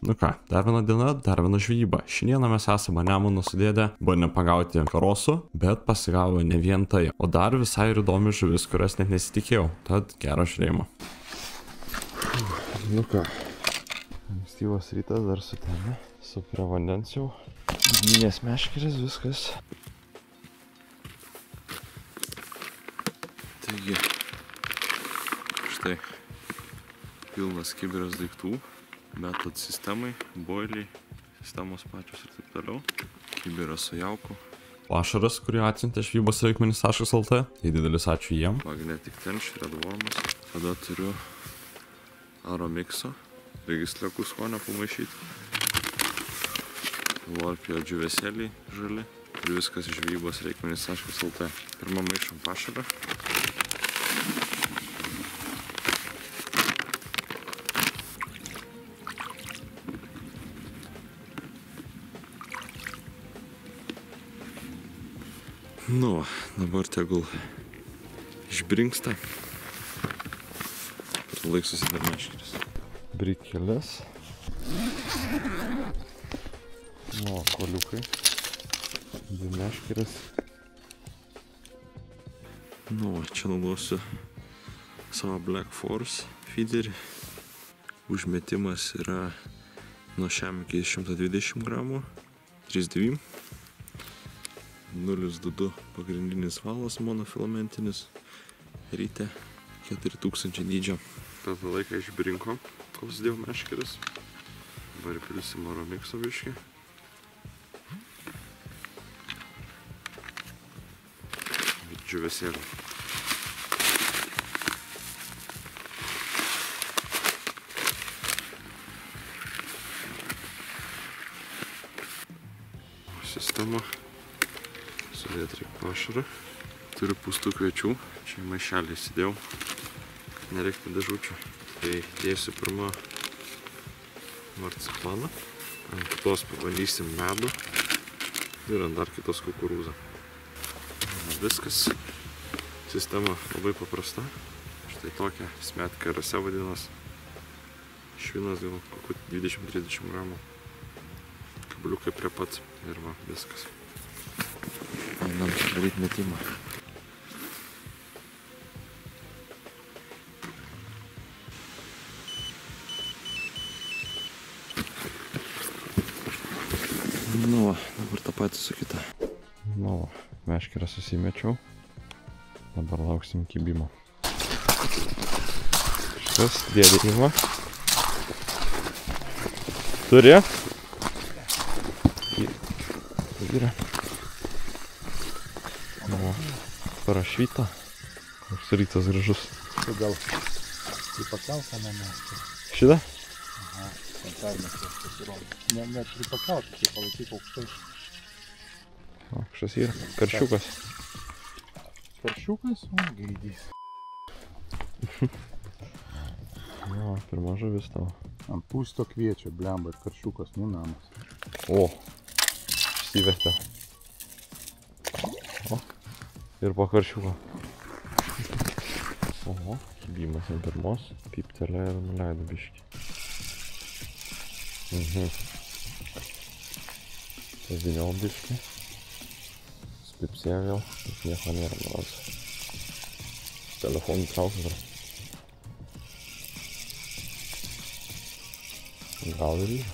Nu ką, dar viena diena, dar viena žvejyba. Šiandieną mes esame Nemuno su dėde, bandėm pagauti karosų, bet pasigavo ne vien tai, o dar visai ir įdomi žuvis, kurias net nesitikėjau. Tad gero žiūrėjimo. Nu ką, ankstyvas rytas dar su temi, su prie vandens jau. Gynės meškeris, viskas. Taigi, štai pilnas kibiras daiktų, metod sistemai, boiliai, sistemos pačios ir taip toliau. Kibiras su jauku. Pašaras, kurį atsiuntė žvybosreikmenis.lt, tai didelis ačiū jiem. Magnetic Tench, Redwormas. Tada turiu Aromixo, registriakų skonio pamaišyti. Varpio džiuvesėliai žali. Ir viskas iš žvybosreikmenis.lt. Pirmą maišom pašarą. Nu, dabar tegul išbrinksta. Per laik susidar meškeris. Brikelis. Nu, koliukai. Dvi meškeris. Nu, čia naudosiu savo Black Force feederį. Užmetimas yra nuo šiam iki 120 gramų. 3,2. 0,22 pagrindinis valas monofilamentinis. Ryte 4000 dydžio. Tada laiką išbrinko, kol sudėjau meškeris. Dabar įpilsim Aromixo biškį. Ir džiuvesėlį. Sistema. Sudėti reikia pašarą. Turiu pūstų kviečių. Čia į maišelį įsidėjau. Nereikia dėžučių. Tai dėsiu pirmą marcipaną. Ant kitos pabandysim medų. Ir ant dar kitos kukurūzą. Viskas. Sistema labai paprasta. Štai tokia smetka rase vadinas. Švinas gal kokių 20-30 gramų. Kabliukai prie pat. Ir va, viskas. Einam daryti metimą. Nu, dabar tą patį su kita. Nu, meškerą susimečiau. Dabar lauksim kibimo. Šitas dėdėjimą. Turi? Yra. Nu, parašyta. Koks rytas gražus. Gal tai pakelta nemesti. Šitą? Aha, penktadienės jos pasirodo. Ne pripakelta, tai palaikyk aukštai. O, kažkas yra. Karšiukas. Karšiukas? O, gaidys. Jo, pirma žuvis tavo. Ant pūsto kviečio, blemba, karšiukas, nu namas. O, išsivertė. O, ir po karšiuko. Oho, kibimas ant pirmos, pyptelė ir nuleido biškį. Pavyniau biškį. Spipsėjo vėl, bet nieko nėra malas. Telefonų traukia dar. Gal ir yra.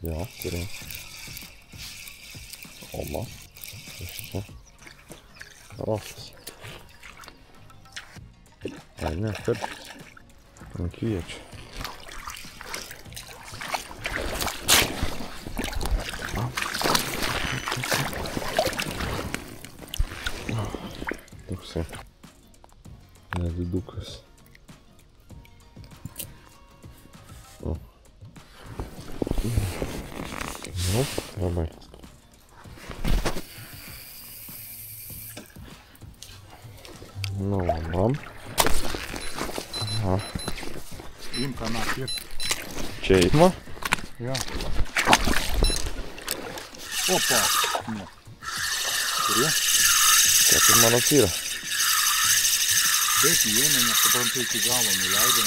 Jo, turėjau. Oma. Čia. Karosas. Ai ne, karštis. Ant kviečio. Toksai. Nedidukas. O. Nu, labai. Nu, mam. Aha. Imka nakir. Čia ima? Jo. Opa. Ne. Kurie? Čia tai mano yra. Taip, įėmė, nesuprantu iki galo, nuleido.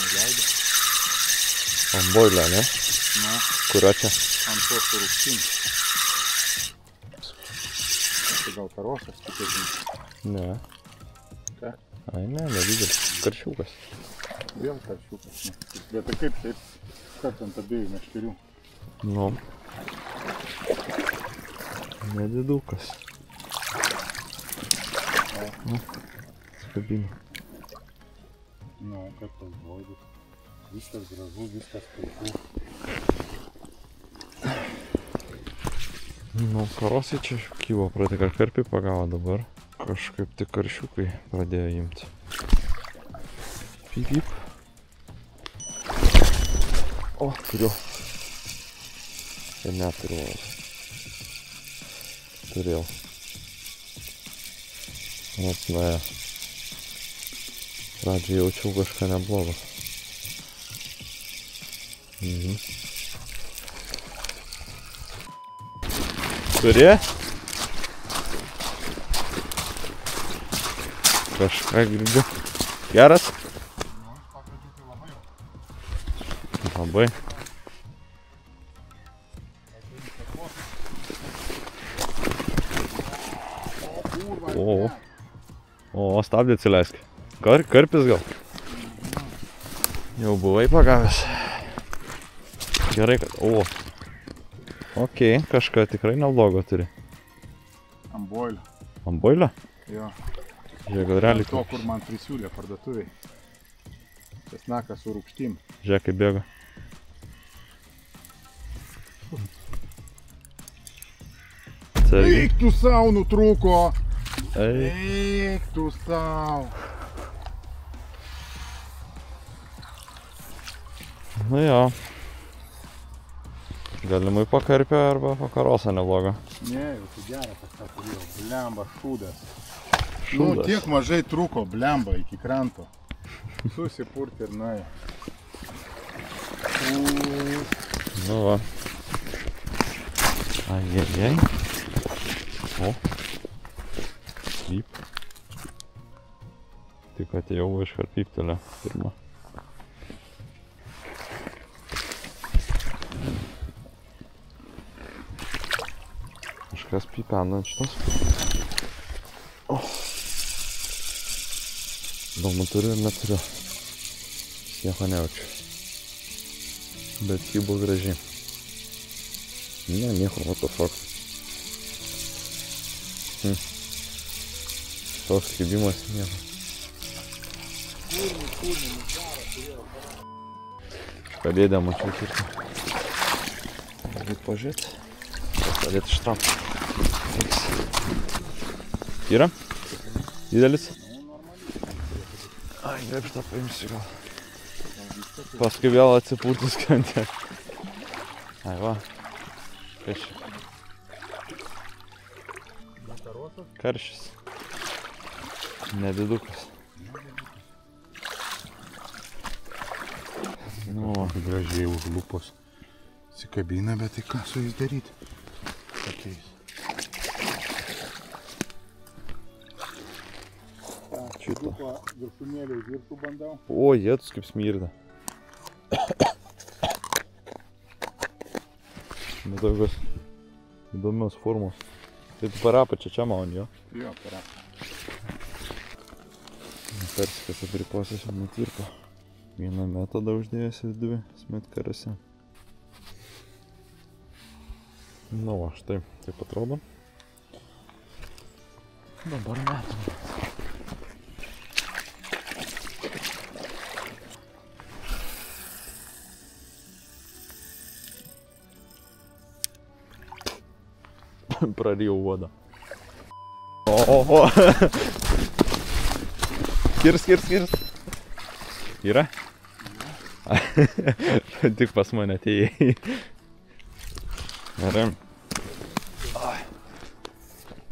Ant boilio, ne? Nu, Kurio čia? ant to su rūgštim. Tai gal karosas, tikėkime. Ne. Ką? Ai, ne, nedidelis. Karšiukas. Vėl karšiukas. Ne. Bet tai kaip taip, kad ant abiejų meškerių. Nu. Nedidukas. Nu, skabina. Nu, kaip tas boidus. Viskas gražu, viskas puiku. Nu, karosai čia kyvo, pradėjo karpį pagavo dabar. Kažkaip tik karšiukai pradėjo imti. Pip, pip. O, turiu. Ir neturiu. Turėjau. Atsvaja. Pradžiai jaučiau kažką neblogo. Turi? Kažką girdžiu. Geras? Labai. O, stabdį atsileisk. Karpis gal? Jau buvai pagavęs. Gerai, kad... O. Okei, kažką tikrai neblogo turi. Amboilio. Amboilio? Jo. Žiūrėk, gal realiai... To, kur man prisiūlė parduotuviai. Česnakas su rūgštim. Žiūrėk, kaip bėga. Eik tu sau, nutrūko! Eik. Eik tu sau! Nu jo. Galimai pakarpio arba pakarosą neblogo. Ne, jau tai gerą kažką turėjau. Blemba, šūdas. Šūdas. Nu, tiek mažai trūko blemba iki kranto. Susipurti ir nuėjo. Nu va. Ai. O. Pyp. Tik atėjau iškart pyptelę pirmą. Kažkas pypena ant šitos. O. Įdomu, turiu ir neturiu. Nieko nejaučiu. Bet ji buvo graži. Ne, nieko, what the fuck. Toks kibimas nieko. Kažką mačiau kirti. Galbūt pažiūrėti. Padėti štraukti. Yra? Didelis? Ai, grepštą paimsiu gal. Paskui vėl atsipūtus krante. Ai va. Kas čia? Karšis. Nedidukas. Nu, gražiai už lūpos. Sikabina, bet tai ką su jais daryti? Tokiais. Šitą. Viršūnėlių viršų bandau. O, jėtus kaip smirda. Bet tokios įdomios formos. Tai tu per apačią čia mauni, jo? Jo, per apačią. Persikas abrikosas jau nutirpo. Vieną metodą uždėjęs į dvi smetkarėse. Nu va, štai taip atrodo. Dabar metam. Prarijau vodą. O. Kirs. Yra? Tik pas mane atėjai. Gerai.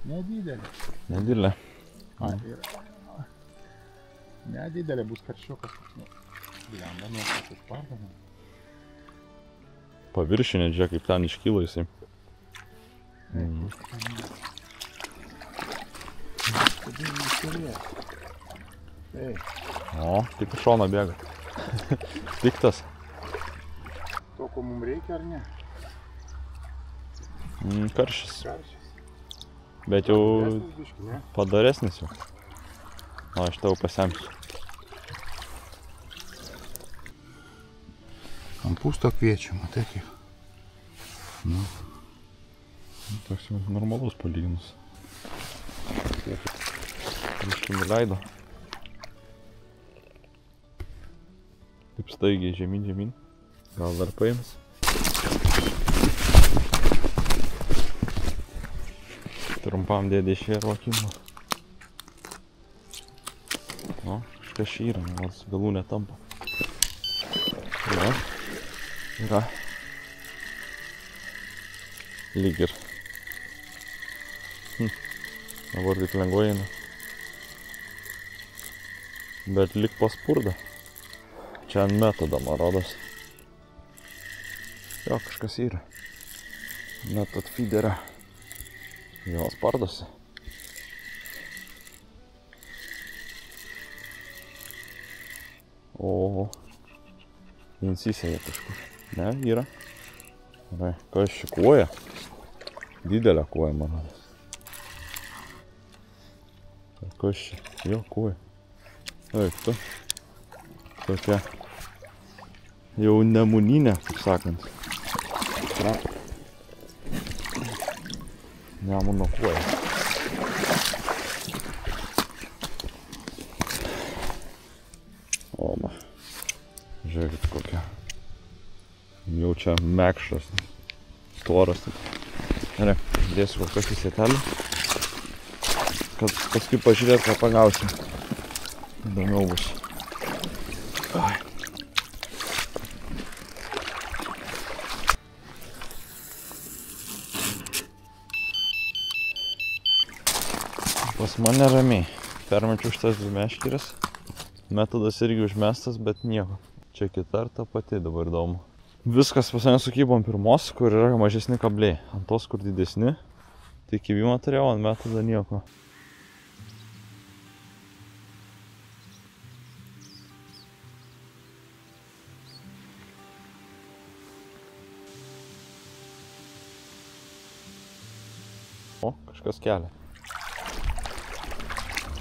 Nedidelė. Nedidelė. Nedidelė bus karšiukas. Blemba, nuokas išpardama. Paviršinė, žiūrėk, kaip ten iškyla jisai. O, tik iš šono bėga. Piktas. To, ko mums reikia, ar ne? Karšis. Karšis. Bet jau Padoresnis biškį, ne? padaresnis jau. O, aš tau pasemsiu. Ant pūsto kviečio, matai kaip. Nu. Toks jau normalus palyginus. Biškį nuleido. Taip staigiai žemyn. Gal dar paims. Trumpam dėdė išvėruokimo. O, kažkas šyra, nors galų netampa. Va, yra. Lyg ir. Dabar taip lengvai eina. Bet lyg paspurda. Čia ant metodo, man rodos. Jo, kažkas yra. Metod feederą. Jo, spardosi. O, insisėja kažkur. Ne, yra. Gerai, kas ši koja? Didelė koja, man rodos. Kas ši? Jo, koja. Eik, tu. Tokia jau nemuninė, kaip sakant. Nemuno koja. Oba. Žiūrėkit kokia. Jau čia mekšras. Storas. Gerai, dėsiu kol kas į sietelį. Kad paskui pažiūrėt, ką pagausim. Įdomiau bus. Pas mane ramiai. Permečiau šitas dvi meškeres. Metodas irgi užmestas, bet nieko. Čia kita ar ta pati, dabar įdomu. Viskas pas mane sukybom pirmos, kur yra mažesni kabliai. Ant tos, kur didesni. Tai kibimą turėjau, ant metodą nieko. O, kažkas kelia.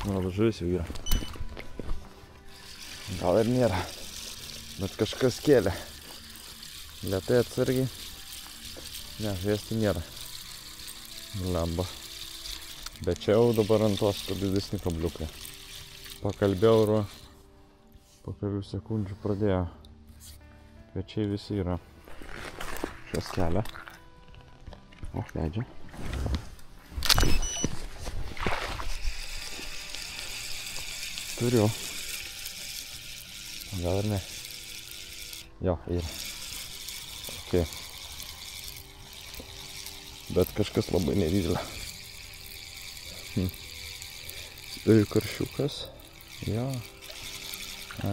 Na, žuvis jau yra. Gal ir nėra. Bet kažkas kėlė. Lėtai atsargiai. Ne, žviesti nėra. Lemba. Bet čia jau dabar ant tos, kad didesni kabliukai. Pakalbėjau ir po kelių sekundžių pradėjo. Kviečiai visi yra. Šias kelia. O, leidžia. Turiu. Gal ir ne. Jo, yra. Ok. Bet kažkas labai nedidelė. Spėju karšiukas. Jo.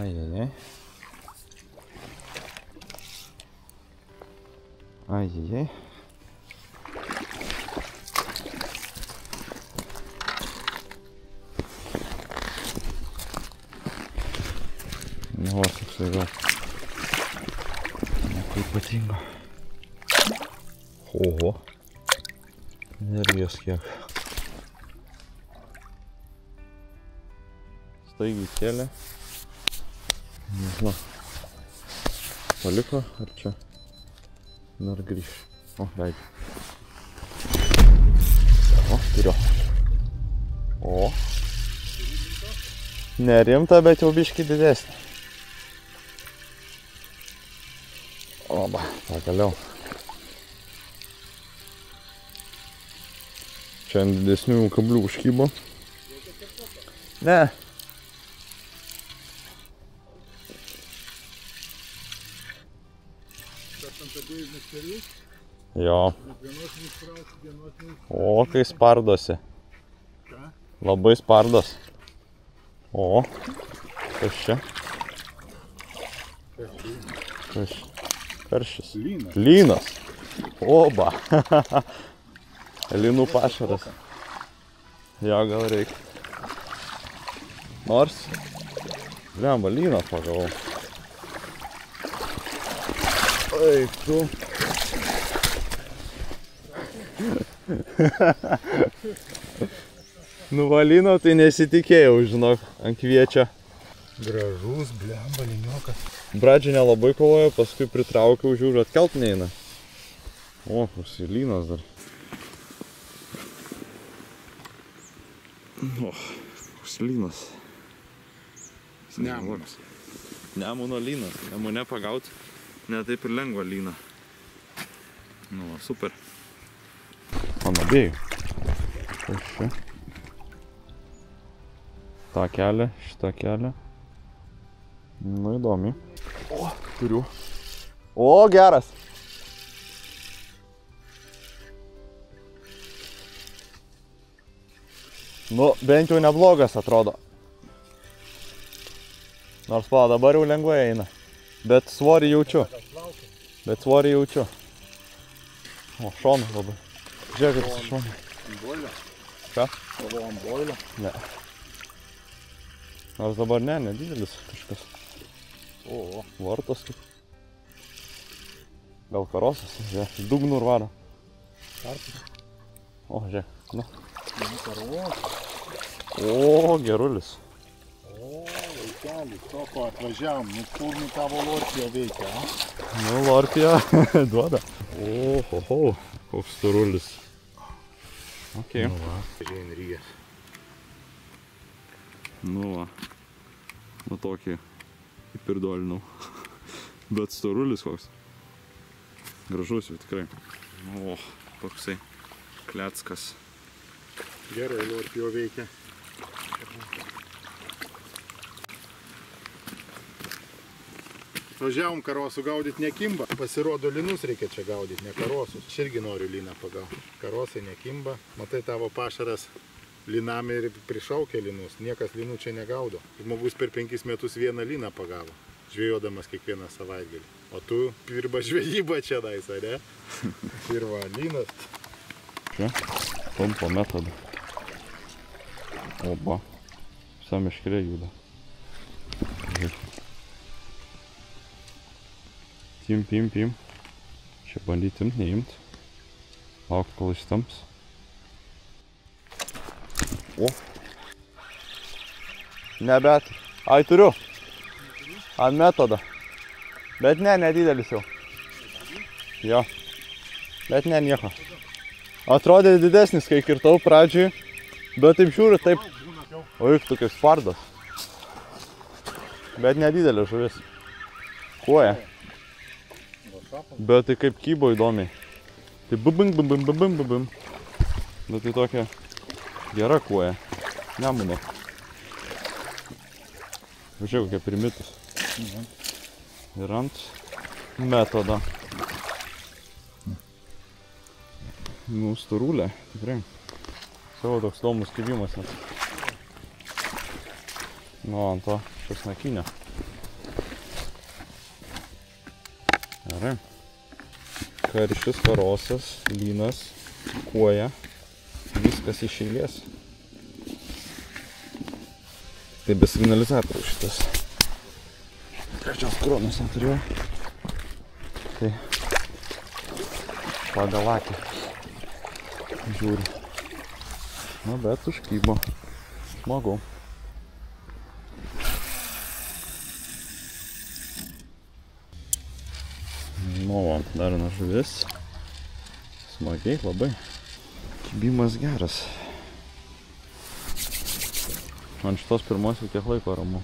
Ajajai. Ajajai. Nu, va, toksai gal. Nieko ypatingo. Oho. Energijos kiek. Staigiai kėlė. Nežinau. Paliko, ar čia dar grįš. O, leidžia. O, turiu. O. Nerimta, bet jau biškį didesnė. Oba, pagaliau. Čia ant didesnių kablių užkybo. Ne. Jo. O, kai spardosi. Labai spardos. O, kas čia? Kas čia? Karšis. Lynas. Lynas. Oba. Lynų pašaras. Jo, gal reikia. Nors. Lemba, lyną pagavau. Eik tu. Nuvalino, tai nesitikėjau, žinok, ant kviečio. Gražus, blemba, liniokas. Pradžiai nelabai kovojo, paskui pritraukiau, žiūriu, atkelt neina. O, koks lynas dar. O, koks lynas. Nemunas. Nemuno lynas. Nemune pagaut, ne taip ir lengva lyną. Nu, super. Mano bėjau. Kas čia? Ta kelią, šitą kelią. Nu, įdomi. O, turiu. O, geras. Nu, bent jau neblogas atrodo. Nors pala, dabar jau lengvai eina. Bet svorį jaučiu. O, šoną labai. Žiūrėk, kaip su šonu. Boilio? Ką? Tavo ant boilio? Ne. Nors dabar ne, nedidelis kažkas. O. Vartas kaip. Gal karosas, žiūrėk, dugnų ir varo. Karpas. O, žiūrėk, nu. Karosas. O, gerulis. O, vaikeli, toko atvažiavom, nu kur nu tavo lorpija veikia, a? Nu, lorpija duoda. O, koks storulis. Ok. Nu va, žiūrėjai ryjas. Nu va. Nu tokį įpirdolinau. Bet storulis koks. Gražus jau tikrai. O, toksai kleckas. Gerai, lorpija veikia. Atvažiavom karosų gaudyti nekimba. Pasirodo, linus reikia čia gaudyti, ne karosus. Aš irgi noriu liną pagauti. Karosai nekimba. Matai, tavo pašaras linam ir prišaukė linus. Niekas linų čia negaudo. Žmogus per 5 metus vieną liną pagavo, žvėjodamas kiekvieną savaitgalį. O tu pirma žvejyba čia dais, ar ne? Pirma linas. Čia, pompo metodą. Oba. Visa miškelė juda. Pim. Čia bandyti imt, neimt. Laukt, kol išstamps. O. Nebet. Ai, turiu. Ant metodą. Bet ne, nedidelis jau. Jo. Bet ne, nieko. Atrodė didesnis, kai kirtau pradžiui. Bet taip žiūriu, taip. O juk tokias fardas. Bet nedidelis žuvis. Kuoja. Bet tai kaip kybo įdomiai. Tai bum. Bet tai tokia gera kuoja. Nemunė. Žiūrėk, kokie primitus. Ir ant metodą. Nu, storulė, tikrai. Savo toks įdomus kibimas net. Nu, ant to česnakinio. Gerai. Karšis, karosas, lynas, kuoja. Viskas iš eilės. Tai be signalizatorių šitas. Trečios kronos neturėjau. Tai pagal akį žiūriu. Na, bet užkybo. Smagu. Nu, dar viena žuvis. Smagiai labai. Kibimas geras. Man šitos pirmos jau kiek laiko ramu.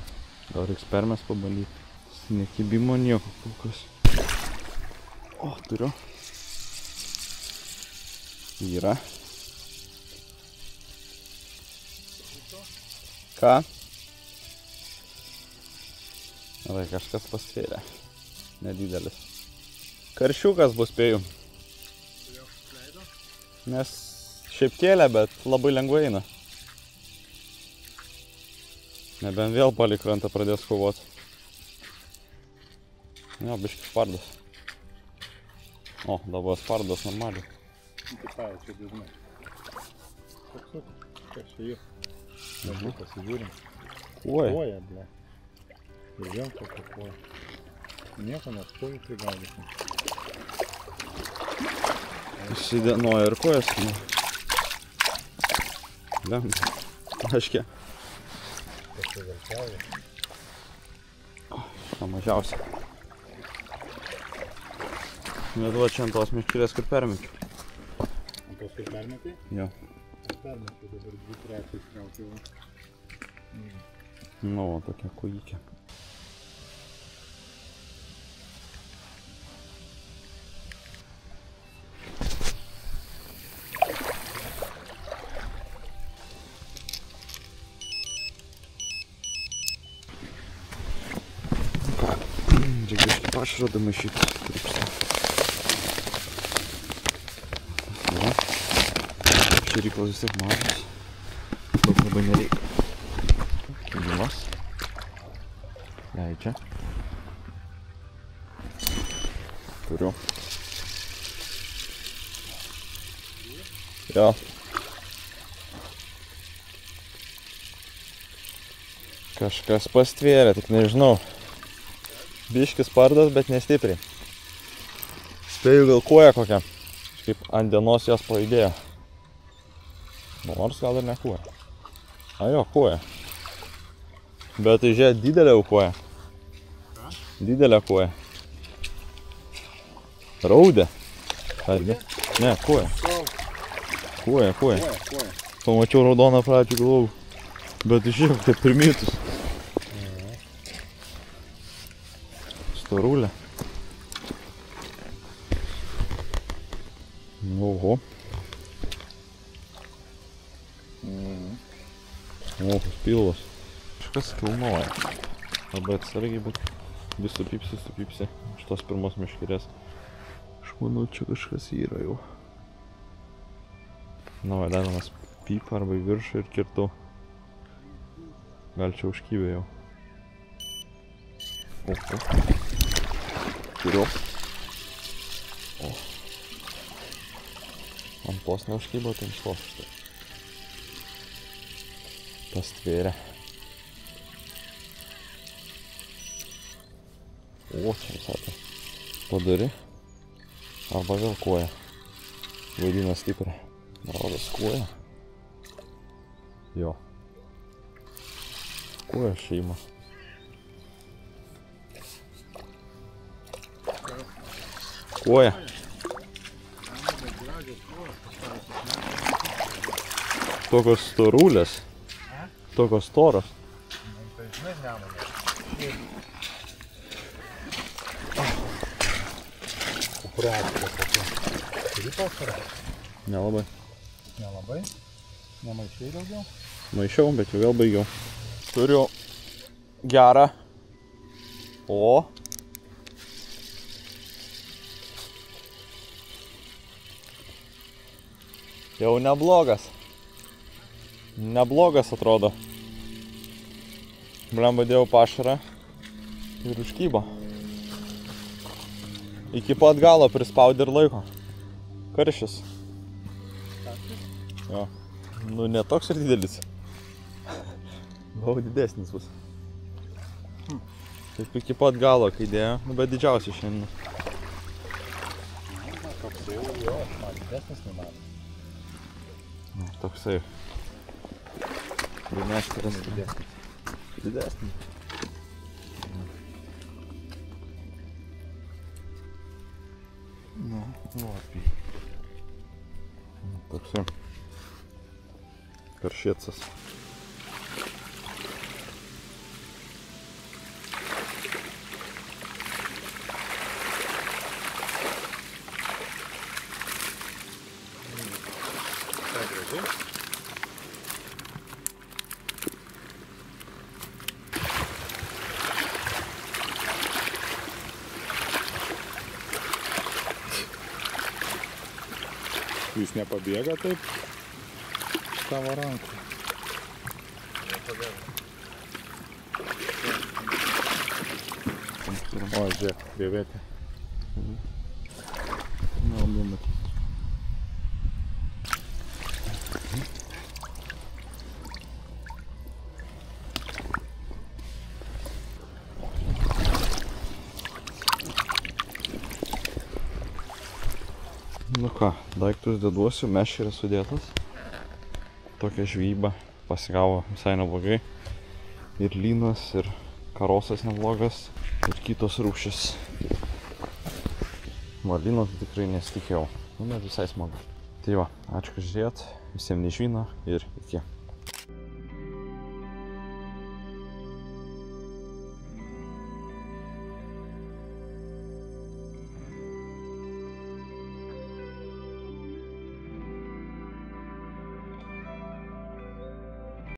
Gal reiks permės pabandyti. Nekibimo nieko kol kas. O, turiu. Yra. Ką? Tai kažkas pasvėrė. Nedidelis. Karšiukas bus, spėju. Nes šiaip kėlė, bet labai lengvai eina. Nebent vėl palei krantą pradės kovoti. Jo, biškis spardas. O, dabar spardas normaliai. Tai čia dažnai. Kas čia jų? Dažnai pasižiūrim. Kuoja. Kuoja, ble. Ir vėl kokia kuoja. Nieko, nes kojų prigaudysim. Įsidėnoja ir kojas. Lemta. Aiškia. Pasivelčiauja. Na mažiausia. Net va čia ant tos miškirės, kur permečiu. Ant tos, kur permetai? Jo. Permetu dabar 2 traktais kraukiau. Nu, va, tokia kojykė. Čia biškį pašaro damaišyti. Va. Šeryklas vis tiek mažas. Daug labai nereikia. Kilimas. Leidžia. Turiu. Jo. Kažkas pastvėrė, tik nežinau. Biškis spardas, bet nestipriai. Spėju gal koja kokia. Kaip ant dienos jos pajudėjo. Nors gal ir ne koja. A jo, koja. Bet tai žiūrėt, didelė jau koja. Didelė koja. Raudė. Ar ne? Ne, koja. Koja. Pamačiau raudoną pradžių, galvau. Bet žiūrėk, tai pirmytus. Storulė. Oho. Ohus pilvas. Kažkas kilnoja. Labai atsargiai, bet vis supypsi. Iš tos pirmos miškirės. Aš manau, čia kažkas yra jau. Na, va, dar vienas pypa arba į viršų ir kirtau. Gal čia užkybė jau. Oho. Turiu. O. Ant pos neužkybo, tai šlos. Pastvėrė. O, čia visai tai padari. Arba vėl koja. Vaidina stipriai. Rodos koja. Jo. Koja šeima. Koja. Tokios storulės. Tokios storos. Tai žinai, nemanau. Kupračka tokia. Turi pašarą? Nelabai. Nelabai? Nemaišiai daugiau? Maišiau, bet jau vėl baigiau. Turiu gerą. O. Jau neblogas. Neblogas atrodo. Blemba dėjau pašarą ir užkybo. Iki pat galo prispaudė ir laiko. Karšis. Jo. Nu, ne toks ir didelis. Gal didesnis bus. Taip iki pat galo, kai dėjo, nu, bet didžiausiai šiandien. Toksai jo, man didesnis nemanau. Nu, toksai. Meškeras Didesnis. Didesnis. Nu, lapį. Toksai. Karšėcas. Jis nepabėga taip iš tavo rankų. Nepabėga. O, žiūrėk, krevetė. Nelabai matyti. Nu ką, daiktus deduosiu, meš yra sudėtas. Tokia žvejyba pasigavo visai neblogai. Ir lynas, ir karosas neblogas, ir kitos rūšis. Lyno tai tikrai nesitikėjau. Nu, bet visai smagu. Tai va, ačiū, kad žiūrėjot. Visiems nežvino ir iki.